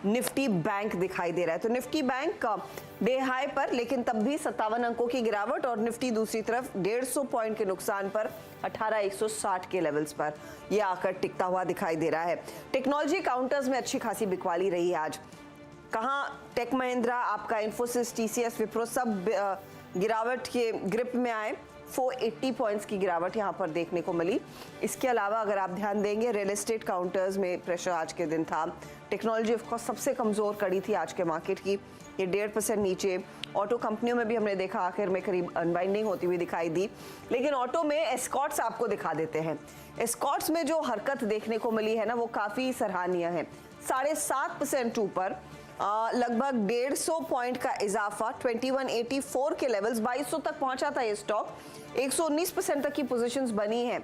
Nifty bank दिखाई दे रहा है। तो निफ्टी बैंक डे हाई पर, लेकिन तब भी 57 अंकों की गिरावट, और निफ्टी दूसरी तरफ 150 पॉइंट के नुकसान पर 18,160 के लेवल्स पर यह आकर टिकता हुआ दिखाई दे रहा है। टेक्नोलॉजी काउंटर्स में अच्छी खासी बिकवाली रही है आज। कहाँ टेक महिंद्रा, आपका इन्फोसिस, टीसीएस, विप्रो सब गिरावट के ग्रिप में आए। 480 पॉइंट्स की गिरावट यहाँ पर देखने को मिली। इसके अलावा अगर आप ध्यान देंगे, रियल एस्टेट काउंटर्स में प्रेशर आज के दिन था। टेक्नोलॉजी ऑफकोर्स सबसे कमजोर कड़ी थी आज के मार्केट की, ये 1.5% नीचे। ऑटो कंपनियों में भी हमने देखा आखिर में करीब अनवाइंडिंग होती हुई दिखाई दी। लेकिन ऑटो में एस्कॉर्ट्स आपको दिखा देते हैं। एस्कॉर्ट्स में जो हरकत देखने को मिली है ना, वो काफी सराहनीय है। 7.5% ऊपर, लगभग 150 पॉइंट का इजाफा, 2184 के लेवल्स, 2200 तक पहुंचा था ये स्टॉक। 119% तक की पोजीशंस बनी हैं।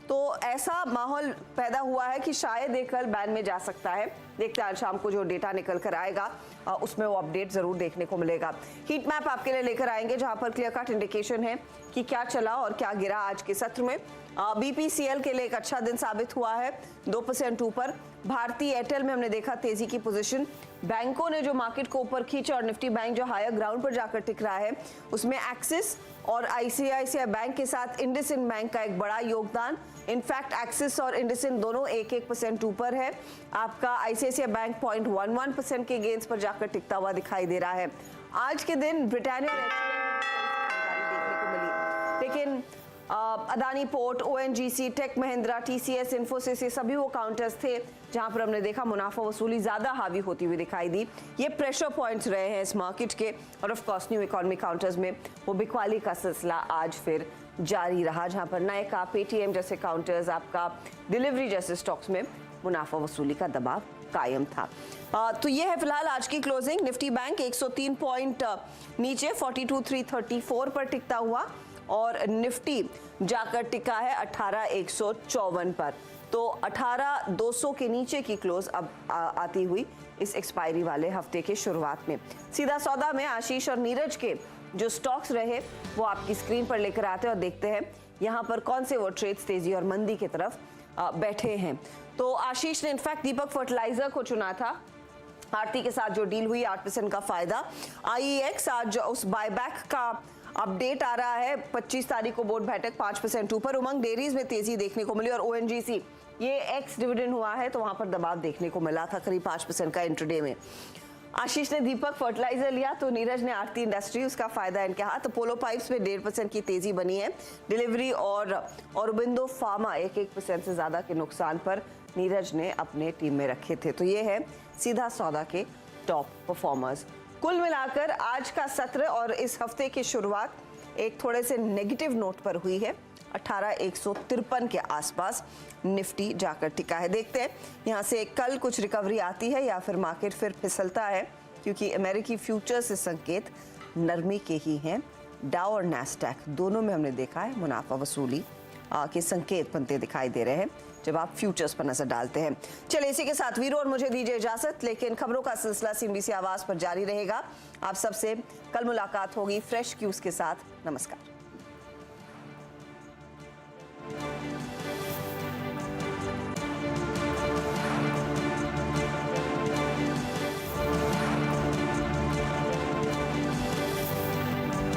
तो ऐसा माहौल पैदा हुआ है कि शायद ये कल बैन में जा सकता है। देखते हैं आज शाम को जो डेटा निकल कर आएगा उसमें वो अपडेट जरूर देखने को मिलेगा। हीट मैप आपके लिए लेकर आएंगे, जहां पर क्लियर कट इंडिकेशन है कि क्या चला और क्या गिरा आज के सत्र में। बीपीसीएल के लिए एक अच्छा दिन साबित हुआ है, 2% ऊपर। भारतीय एयरटेल में हमने देखा तेजी की पोजीशन। बैंकों ने जो मार्केट को ऊपर खींचा और निफ्टी बैंक जो हायर ग्राउंड पर जाकर टिक रहा है, उसमें एक्सिस और आईसीआईसीआई बैंक के साथ इंडसइंड बैंक का एक बड़ा योगदान। इनफैक्ट एक्सिस और इंडसइंड दोनों 1% ऊपर है। आपका आईसीआईसीआई बैंक 0.11% के गेंस पर जाकर टिकता हुआ दिखाई दे रहा है। आज के दिन ब्रिटानिया देखने को मिली, लेकिन Adani port, ONGC, tech Mahindra, TCS, Infosys, ये सभी वो काउंटर्स थे जहां पर हमने देखा मुनाफा वसूली ज्यादा हावी होती हुई दिखाई दी। ये प्रेशर पॉइंट्स रहे हैं इस मार्केट के। और of course new economy counters में वो बिकवाली का सिलसिला आज फिर जारी रहा, जहां पर नायका, पेटीएम जैसे काउंटर्स, आपका डिलीवरी जैसे स्टॉक्स में मुनाफा वसूली का दबाव कायम था। तो ये है फिलहाल आज की क्लोजिंग। निफ्टी बैंक 103 पॉइंट नीचे 42,334 पर टिकता हुआ, और निफ्टी जाकर टिका है 18,154 पर। तो 18,200 के नीचे की क्लोज अब आती हुई इस एक्सपायरी वाले हफ्ते के शुरुआत में। सीधा सौदा में आशीष और नीरज के जो स्टॉक्स रहे वो आपकी स्क्रीन पर लेकर आते हैं और देखते हैं यहाँ पर कौन से वो ट्रेड्स तेजी और मंदी की तरफ बैठे हैं। तो आशीष ने इनफैक्ट दीपक फर्टिलाइजर को चुना था। आरती के साथ जो डील हुई, 8% का फायदा। आईईएक्स आज उस बायबैक का अपडेट आ रहा है, 25 तारीख को बोर्ड बैठक, 5% ऊपर। उमंग डेयरीज में तेजी देखने को मिली, और ओएनजीसी ये एक्स डिविडेंड हुआ है तो वहां पर दबाव देखने को मिला था करीब 5% का इंट्राडे में। आशीष ने दीपक फर्टिलाइजर लिया, तो नीरज ने आरती इंडस्ट्री, उसका फायदा इनके हाथ। तो पोलो पाइप्स में 1.5% की तेजी बनी है। डिलीवरी और औरबिंदो फार्मा 1% से ज्यादा के नुकसान पर नीरज ने अपने टीम में रखे थे। तो ये है सीधा सौदा के टॉप परफॉर्मर्स। कुल मिलाकर आज का सत्र और इस हफ्ते की शुरुआत एक थोड़े से नेगेटिव नोट पर हुई है। 18,153 के आसपास निफ्टी जाकर टिका है। देखते हैं यहाँ से कल कुछ रिकवरी आती है या फिर मार्केट फिर फिसलता है, क्योंकि अमेरिकी फ्यूचर्स से संकेत नरमी के ही हैं। डाउ और नैस्डैक दोनों में हमने देखा है मुनाफा वसूली के संकेत बनते दिखाई दे रहे हैं जब आप फ्यूचर्स पर नजर डालते हैं। चलिए इसी के साथ वीरो और मुझे दीजिए इजाजत, लेकिन खबरों का सिलसिला सीएनबीसी आवाज पर जारी रहेगा। आप सबसे कल मुलाकात होगी फ्रेश क्यूज के साथ। नमस्कार।